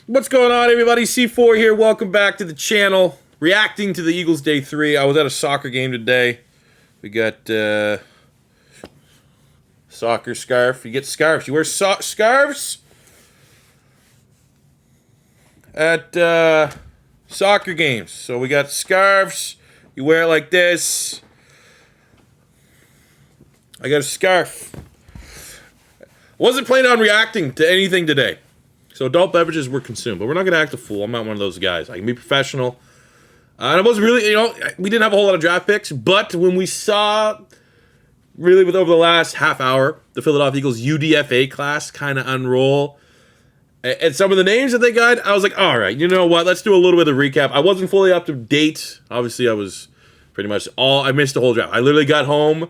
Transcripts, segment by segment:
What's going on, everybody? C4 here. Welcome back to the channel. Reacting to the Eagles Day 3. I was at a soccer game today. We got soccer scarf. You get scarves. You wear scarves at soccer games. So we got scarves. You wear it like this. I got a scarf. Wasn't planning on reacting to anything today. So adult beverages were consumed, but we're not going to act a fool. I'm not one of those guys. I can be professional. And I wasn't really, we didn't have a whole lot of draft picks, but when we saw, really over the last half hour, the Philadelphia Eagles UDFA class kind of unroll, and some of the names that they got, I was like, all right, you know what? Let's do a little bit of recap. I wasn't fully up to date. Obviously, I was pretty much I missed the whole draft. I literally got home,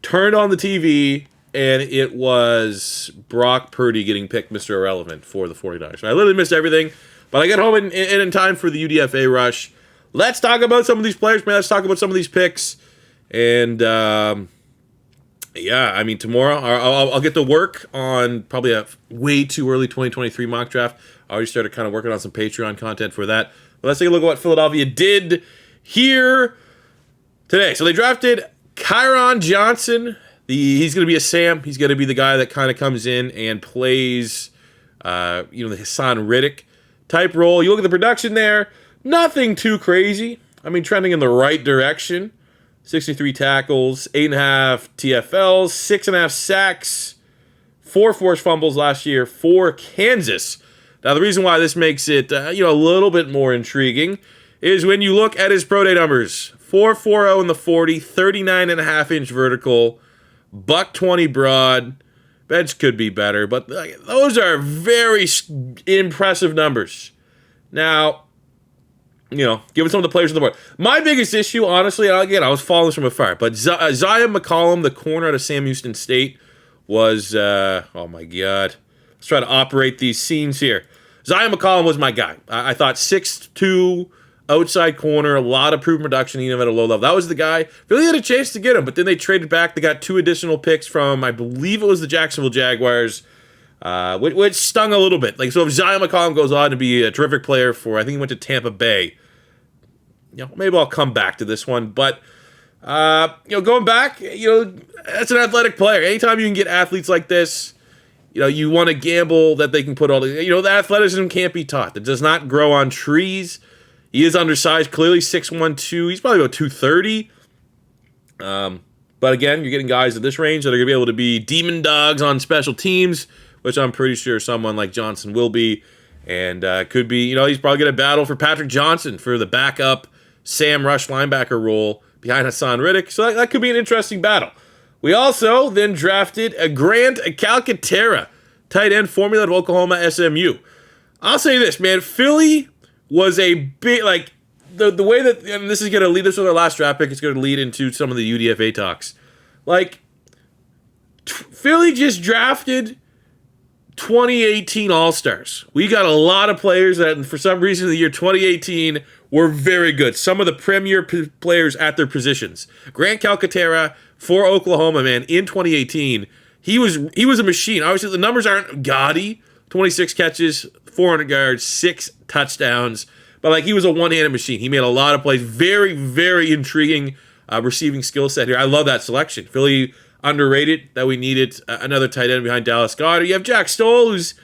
turned on the TV, and it was Brock Purdy getting picked Mr. Irrelevant for the 49ers. So I literally missed everything, but I got home in time for the UDFA rush. Let's talk about some of these players, man. Let's talk about some of these picks. And, yeah, I mean, tomorrow I'll get to work on probably a way too early 2023 mock draft. I already started kind of working on some Patreon content for that. But let's take a look at what Philadelphia did here today. So they drafted Kyron Johnson. He's going to be a Sam. He's going to be the guy that kind of comes in and plays, the Hassan Riddick type role. You look at the production there, nothing too crazy. I mean, trending in the right direction. 63 tackles, 8.5 TFLs, 6.5 sacks, 4 forced fumbles last year for Kansas. Now, the reason why this makes it, a little bit more intriguing is when you look at his pro day numbers. 4.40 in the 40, 39.5-inch vertical, $120 broad. Bench could be better, but those are very impressive numbers. Now, given some of the players on the board. My biggest issue, honestly, again, I was following this from afar, but Zion McCollum, the corner out of Sam Houston State, was, oh my God. Let's try to operate these scenes here. Zion McCollum was my guy. I thought 6'2", outside corner, a lot of proven production, even at a low level. That was the guy. Really had a chance to get him, but then they traded back. They got 2 additional picks from, I believe it was the Jacksonville Jaguars, which stung a little bit. So if Zion McCollum goes on to be a terrific player for, I think he went to Tampa Bay, maybe I'll come back to this one. But, going back, that's an athletic player. Anytime you can get athletes like this, you want to gamble that they can put all the athleticism can't be taught. It does not grow on trees. He is undersized, clearly 6'1", 2. He's probably about 230. But again, you're getting guys at this range that are going to be able to be demon dogs on special teams, which I'm pretty sure someone like Johnson will be. And could be, he's probably going to battle for Patrick Johnson for the backup Sam Rush linebacker role behind Hassan Riddick. So that could be an interesting battle. We also then drafted a Grant Calcaterra, tight end formula of Oklahoma SMU. I'll say this, man. Philly was a big, the way that, and this is going to lead, this was our last draft pick, it's going to lead into some of the UDFA talks. Philly just drafted 2018 All-Stars. We got a lot of players that, for some reason, the year 2018 were very good. Some of the premier players at their positions. Grant Calcaterra for Oklahoma, man, in 2018, he was a machine. Obviously, the numbers aren't gaudy. 26 catches, 400 yards, 6 touchdowns. But, he was a one-handed machine. He made a lot of plays. Very, very intriguing receiving skill set here. I love that selection. Philly underrated that we needed another tight end behind Dallas Goedert. You have Jack Stoll, who's,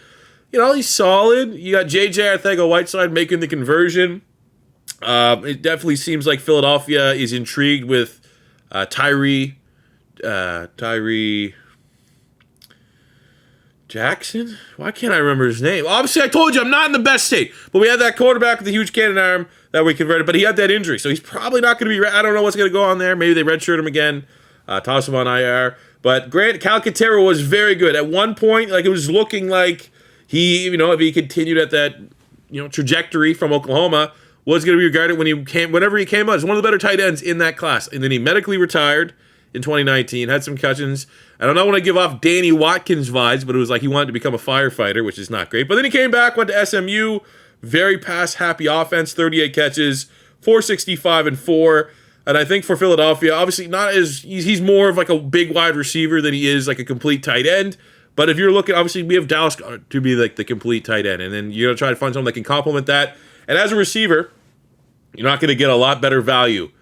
he's solid. You got J.J. Arcega-Whiteside making the conversion. It definitely seems like Philadelphia is intrigued with Tyree Jackson? Why can't I remember his name? Obviously, I told you I'm not in the best state, but we had that quarterback with the huge cannon arm that we converted, but he had that injury, so he's probably not going to be, I don't know what's going to go on there. Maybe they redshirt him again, toss him on IR, but Grant Calcaterra was very good. At one point, it was looking like he, if he continued at that, trajectory from Oklahoma, was going to be regarded whenever he came out as one of the better tight ends in that class, and then he medically retired in 2019, had some concussions. I don't want to give off Danny Watkins vibes, but it was like he wanted to become a firefighter, which is not great. But then he came back, went to SMU, very pass-happy offense, 38 catches, 465 and 4. And I think for Philadelphia, obviously he's more of a big wide receiver than he is a complete tight end. But if you're looking, obviously we have Dallas to be like the complete tight end, and then you're gonna try to find someone that can complement that. And as a receiver, you're not gonna get a lot better value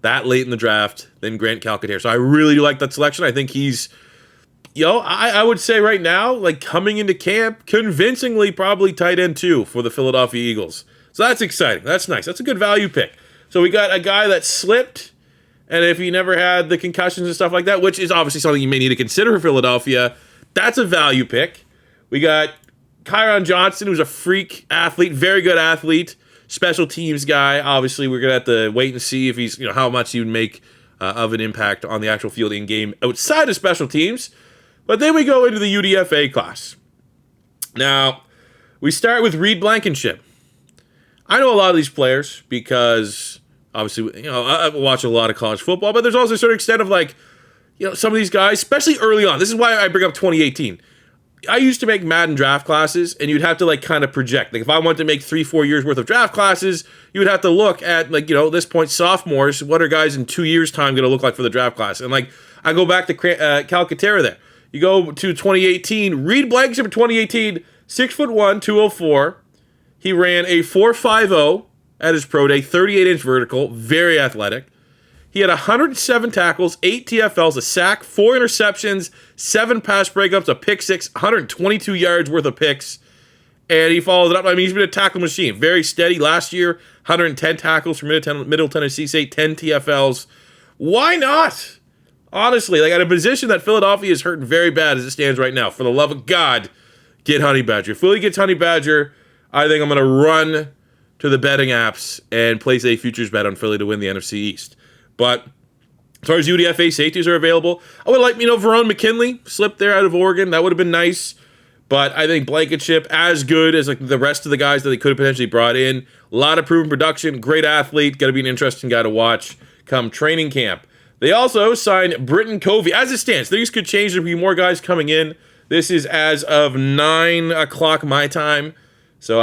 that late in the draft than Grant Calcaterra. So I really do like that selection. I think he's, I would say right now, like coming into camp, convincingly probably tight end 2 for the Philadelphia Eagles. So that's exciting. That's nice. That's a good value pick. So we got a guy that slipped, and if he never had the concussions and stuff like that, which is obviously something you may need to consider for Philadelphia, that's a value pick. We got Kyron Johnson, who's a freak athlete, very good athlete, special teams guy. Obviously, we're going to have to wait and see if he's, how much he would make of an impact on the actual field in game outside of special teams. But then we go into the UDFA class. Now, we start with Reed Blankenship. I know a lot of these players because, obviously, I watch a lot of college football, but there's also a certain extent of some of these guys, especially early on. This is why I bring up 2018. I used to make Madden draft classes, and you'd have to kind of project. Like if I wanted to make 3-4 years worth of draft classes, you would have to look at at this point sophomores. What are guys in 2 years' time going to look like for the draft class? And I go back to Calcaterra there. You go to 2018. Reed Blankenship in 2018, 6'1", 204. He ran a 4.50 at his pro day, 38-inch vertical, very athletic. He had 107 tackles, 8 TFLs, a sack, 4 interceptions, 7 pass breakups, a pick 6, 122 yards worth of picks. And he followed it up. I mean, he's been a tackle machine. Very steady. Last year, 110 tackles for Middle Tennessee State, 10 TFLs. Why not? Honestly, at a position that Philadelphia is hurting very bad as it stands right now. For the love of God, get Honey Badger. If Philly gets Honey Badger, I think I'm going to run to the betting apps and place a futures bet on Philly to win the NFC East. But as far as UDFA safeties are available, I would like, Verone McKinley slipped there out of Oregon. That would have been nice. But I think Blankenship, as good as the rest of the guys that they could have potentially brought in. A lot of proven production, great athlete, got to be an interesting guy to watch come training camp. They also signed Britton Covey. As it stands, things could change. There'll be more guys coming in. This is as of 9 o'clock my time. So,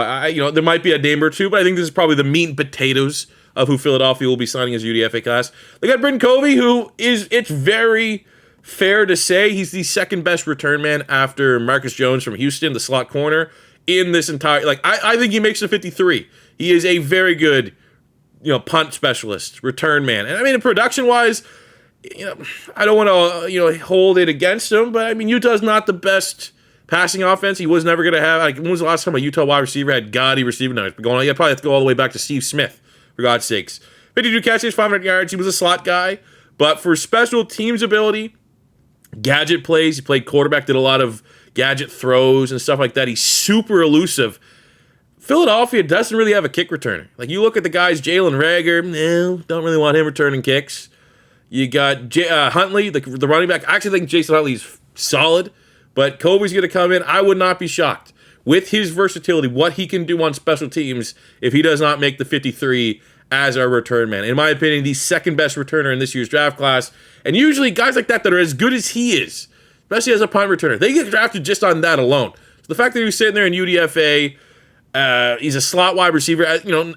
there might be a name or two, but I think this is probably the meat and potatoes of who Philadelphia will be signing as UDFA class. They got Britton Covey, it's very fair to say he's the second best return man after Marcus Jones from Houston, the slot corner, in this entire, I think he makes the 53. He is a very good, punt specialist, return man. And I mean, production-wise, I don't want to, hold it against him, but I mean, Utah's not the best passing offense. He was never going to have, when was the last time a Utah wide receiver had gaudy receiving numbers? You probably have to go all the way back to Steve Smith, for God's sakes. 52 catches, 500 yards. He was a slot guy. But for special teams ability, gadget plays, he played quarterback, did a lot of gadget throws and stuff like that. He's super elusive. Philadelphia doesn't really have a kick returner. You look at the guys, Jalen Reagor, no, don't really want him returning kicks. You got Huntley, the running back. I actually think Jason Huntley's solid, but Covey's going to come in. I would not be shocked with his versatility, what he can do on special teams if he does not make the 53 as our return man. In my opinion, the second best returner in this year's draft class. And usually guys like that are as good as he is, especially as a punt returner, they get drafted just on that alone. So the fact that he was sitting there in UDFA, he's a slot wide receiver,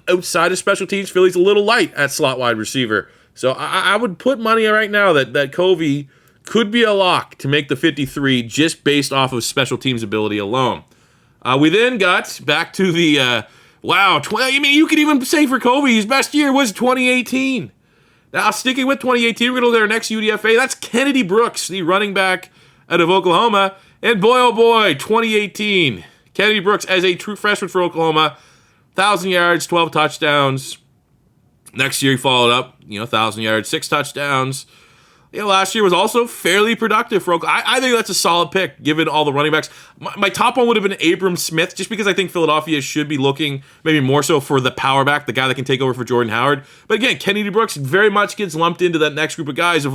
outside of special teams, Philly's a little light at slot wide receiver. So I would put money right now that Covey could be a lock to make the 53 just based off of special teams ability alone. We then got back to the, you could even say for Covey, his best year was 2018. Now, sticking with 2018, we're going to look at our next UDFA. That's Kennedy Brooks, the running back out of Oklahoma. And boy, oh boy, 2018. Kennedy Brooks as a true freshman for Oklahoma. 1,000 yards, 12 touchdowns. Next year, he followed up, 1,000 yards, 6 touchdowns. Last year was also fairly productive for Oklahoma. I think that's a solid pick, given all the running backs. My top one would have been Abram Smith, just because I think Philadelphia should be looking maybe more so for the power back, the guy that can take over for Jordan Howard. But again, Kennedy Brooks very much gets lumped into that next group of guys of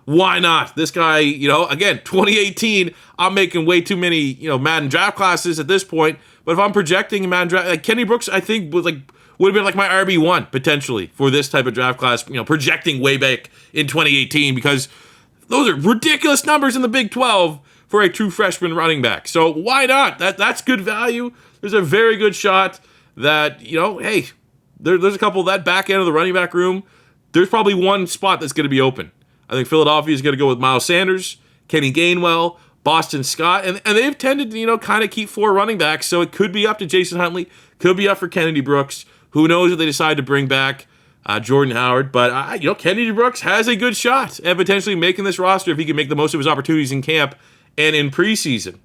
why not? This guy, again, 2018, I'm making way too many, Madden draft classes at this point. But if I'm projecting a Madden draft, Kennedy Brooks, I think would have been my RB1 potentially for this type of draft class, projecting way back in 2018, because those are ridiculous numbers in the Big 12 for a true freshman running back. So why not? That's good value. There's a very good shot that, hey, there's a couple of that back end of the running back room. There's probably one spot that's going to be open. I think Philadelphia is going to go with Miles Sanders, Kenny Gainwell, Boston Scott, and they've tended to, kind of keep 4 running backs, so it could be up to Jason Huntley, could be up for Kennedy Brooks. Who knows if they decide to bring back Jordan Howard, but Kennedy Brooks has a good shot at potentially making this roster if he can make the most of his opportunities in camp and in preseason.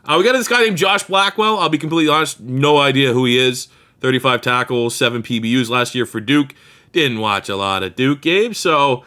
We got this guy named Josh Blackwell. I'll be completely honest, no idea who he is. 35 tackles, 7 PBUs last year for Duke. Didn't watch a lot of Duke games, so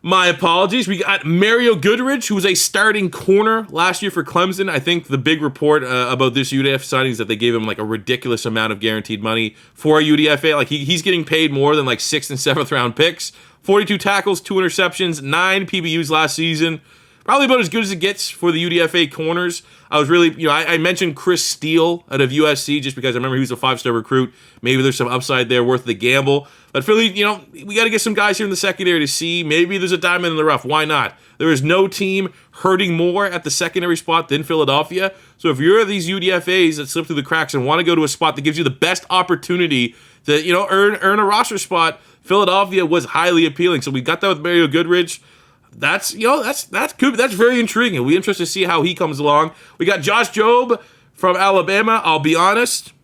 my apologies. We got Mario Goodrich, who was a starting corner last year for Clemson. I think the big report about this UDFA signing is that they gave him like a ridiculous amount of guaranteed money for a UDFA. Like he's getting paid more than like 6th and 7th round picks. 42 tackles, 2 interceptions, 9 PBUs last season. Probably about as good as it gets for the UDFA corners. I was really, I mentioned Chris Steele out of USC just because I remember he was a 5-star recruit. Maybe there's some upside there worth the gamble. But Philly, we got to get some guys here in the secondary to see. Maybe there's a diamond in the rough. Why not? There is no team hurting more at the secondary spot than Philadelphia. So if you're these UDFAs that slip through the cracks and want to go to a spot that gives you the best opportunity to, earn a roster spot, Philadelphia was highly appealing. So we got that with Mario Goodrich. That's very intriguing. We'll be interested to see how he comes along. We got Josh Jobe from Alabama. I'll be honest.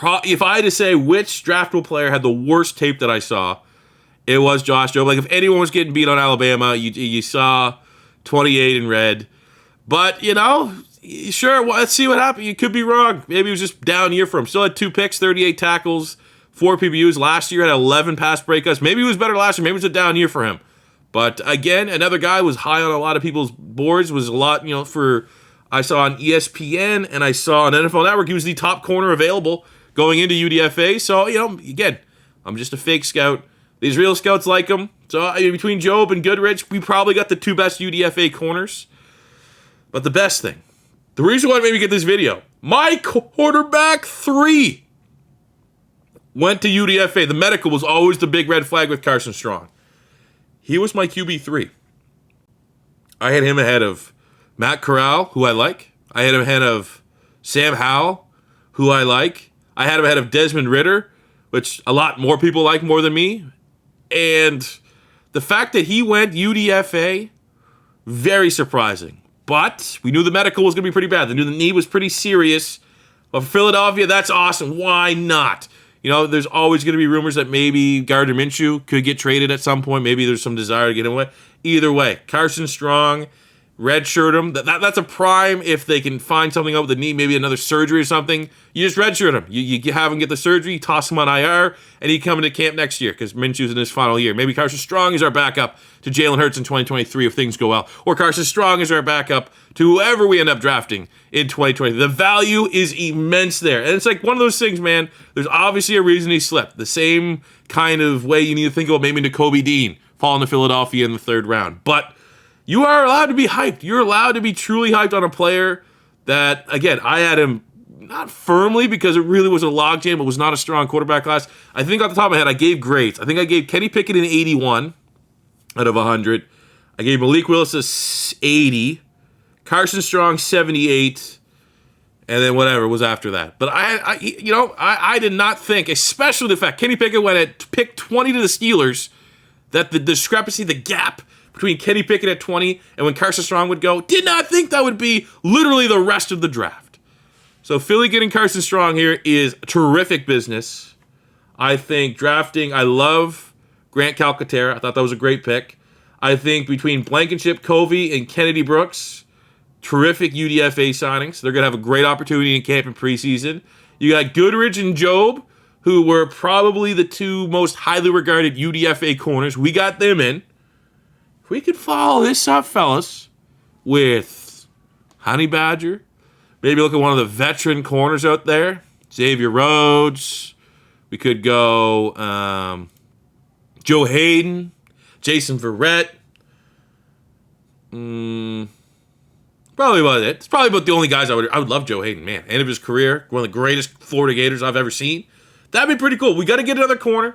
If I had to say which draftable player had the worst tape that I saw, it was Josh Jobe. Like if anyone was getting beat on Alabama, you saw 28 in red. But sure. Well, let's see what happened. You could be wrong. Maybe it was just down year for him. Still had 2 picks, 38 tackles, 4 PBUs. Last year had 11 pass breakups. Maybe it was better last year. Maybe it was a down year for him. But again, another guy was high on a lot of people's boards, was a lot, I saw on ESPN and I saw on NFL Network, he was the top corner available going into UDFA. So, again, I'm just a fake scout. These real scouts like him. So between Jobe and Goodrich, we probably got the 2 best UDFA corners. But the best thing, the reason why I made me get this video, my quarterback 3 went to UDFA. The medical was always the big red flag with Carson Strong. He was my QB3. I had him ahead of Matt Corral, who I like. I had him ahead of Sam Howell, who I like. I had him ahead of Desmond Ridder, which a lot more people like more than me. And the fact that he went UDFA, very surprising. But we knew the medical was going to be pretty bad. They knew the knee was pretty serious. But for Philadelphia, that's awesome. Why not? There's always going to be rumors that maybe Gardner Minshew could get traded at some point. Maybe there's some desire to get him away. Either way, Carson Strong, redshirt him. That's a prime if they can find something up with the knee, maybe another surgery or something. You just redshirt him. You have him get the surgery, toss him on IR, and he come into camp next year because Minshew's in his final year. Maybe Carson Strong is our backup to Jalen Hurts in 2023 if things go well. Or Carson Strong is our backup to whoever we end up drafting in 2020. The value is immense there. And it's like one of those things, man. There's obviously a reason he slipped. The same kind of way you need to think about maybe Covey Dean falling to Philadelphia in the 3rd round. But you are allowed to be hyped. You're allowed to be truly hyped on a player that, again, I had him not firmly because it really was a logjam, but was not a strong quarterback class. I think off the top of my head, I gave grades. I think I gave Kenny Pickett an 81 out of 100. I gave Malik Willis a 80. Carson Strong 78. And then whatever was after that. But I did not think, especially the fact Kenny Pickett went at pick 20 to the Steelers, that the discrepancy, the gap between Kenny Pickett at 20 and when Carson Strong would go, did not think that would be literally the rest of the draft. So Philly getting Carson Strong here is terrific business. I think drafting, I love Grant Calcaterra. I thought that was a great pick. I think between Blankenship, Covey, and Kennedy Brooks, terrific UDFA signings. They're going to have a great opportunity in camp and preseason. You got Goodrich and Jobe, who were probably the 2 most highly regarded UDFA corners. We got them in. If we could follow this up, fellas, with Honey Badger, maybe look at one of the veteran corners out there, Xavier Rhodes. We could go Joe Hayden, Jason Verrett. Probably about it. It's probably about the only guys I would love Joe Hayden, man. End of his career, one of the greatest Florida Gators I've ever seen. That'd be pretty cool. We got to get another corner.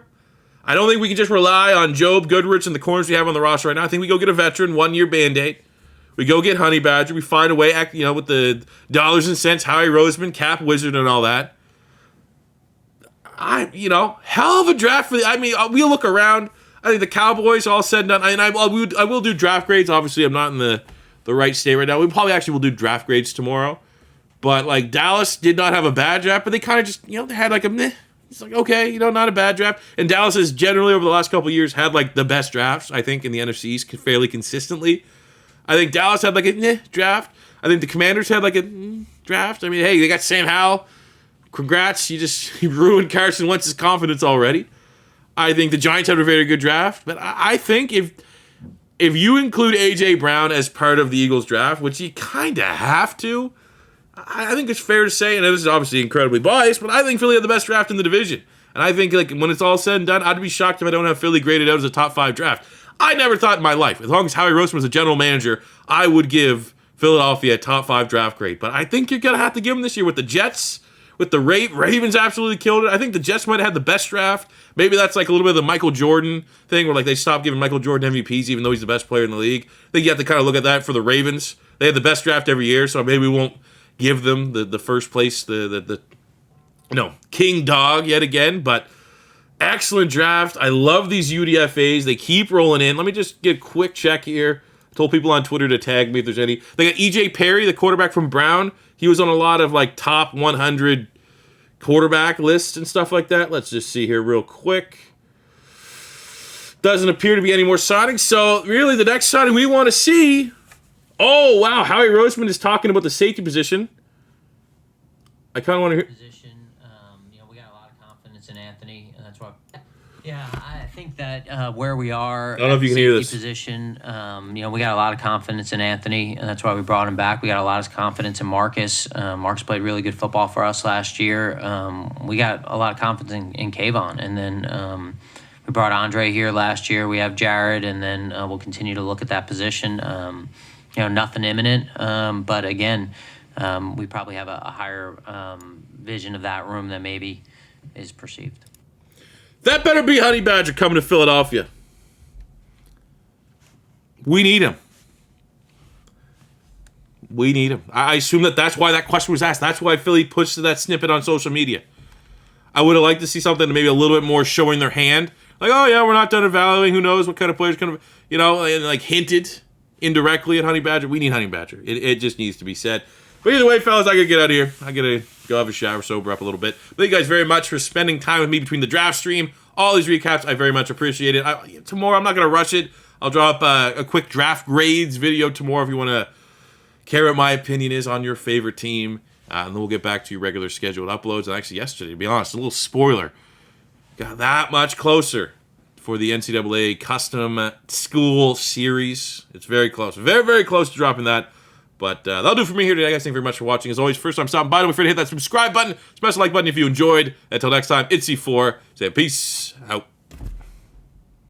I don't think we can just rely on Jobe, Goodrich, and the corners we have on the roster right now. I think we go get a veteran, 1-year Band-Aid. We go get Honey Badger. We find a way, with the dollars and cents, Howie Roseman, Cap Wizard, and all that. Hell of a draft for we'll look around. I think the Cowboys all said and done. I will do draft grades. Obviously, I'm not in the the right state right now. We probably actually will do draft grades tomorrow. But, like, Dallas did not have a bad draft, but they kind of just, they had, like, a meh. It's like, okay, not a bad draft. And Dallas has generally, over the last couple of years, had, like, the best drafts, I think, in the NFC East fairly consistently. I think Dallas had, like, a draft. I think the Commanders had, like, a draft. I mean, hey, they got Sam Howell. Congrats. You ruined Carson Wentz's confidence already. I think the Giants had a very good draft. But I think if you include A.J. Brown as part of the Eagles draft, which you kind of have to, I think it's fair to say, and this is obviously incredibly biased, but I think Philly had the best draft in the division. And I think, like, when it's all said and done, I'd be shocked if I don't have Philly graded out as a top 5 draft. I never thought in my life, as long as Howie Roseman was a general manager, I would give Philadelphia a top 5 draft grade. But I think you're going to have to give them this year with the Jets, with the Ravens absolutely killed it. I think the Jets might have had the best draft. Maybe that's like a little bit of the Michael Jordan thing where, like, they stopped giving Michael Jordan MVPs even though he's the best player in the league. I think you have to kind of look at that for the Ravens. They had the best draft every year, so maybe we won't give them the first place, the king dog yet again, but excellent draft. I love these UDFAs. They keep rolling in. Let me just get a quick check here. I told people on Twitter to tag me if there's any. They got E.J. Perry, the quarterback from Brown. He was on a lot of, like, top 100 quarterback lists and stuff like that. Let's just see here real quick. Doesn't appear to be any more signings, so really the next signing we want to see. Oh, wow. Howie Roseman is talking about the safety position. I kind of want to hear. Position, we got a lot of confidence in Anthony, and that's why. Yeah, I think that where we are. I don't know if you can hear this. Position, we got a lot of confidence in Anthony, and that's why we brought him back. We got a lot of confidence in Marcus. Marcus played really good football for us last year. We got a lot of confidence in Kayvon, and then we brought Andre here last year. We have Jared, and then we'll continue to look at that position. Nothing imminent, but again, we probably have a higher vision of that room than maybe is perceived. That better be Honey Badger coming to Philadelphia. We need him. We need him. I assume that's why that question was asked. That's why Philly pushed that snippet on social media. I would have liked to see something maybe a little bit more showing their hand. Like, oh, yeah, we're not done evaluating. Who knows what kind of players kind of, and like hinted indirectly at Honey Badger. We need Honey Badger. It just needs to be said. But either way, fellas, I gotta get out of here. I gotta go have a shower, sober up a little bit. Thank you guys very much for spending time with me between the draft stream, all these recaps. I very much appreciate it. Tomorrow, I'm not gonna rush it. I'll drop a quick draft grades video tomorrow if you want to care what my opinion is on your favorite team. And then we'll get back to your regular scheduled uploads. And actually, yesterday, to be honest, a little spoiler, got that much closer for the NCAA Custom School Series. It's very close. Very, very close to dropping that. But that'll do for me here today, guys. Thank you very much for watching. As always, first time stopping by, don't forget to hit that subscribe button, smash the like button if you enjoyed. Until next time, it's C4. Say peace out.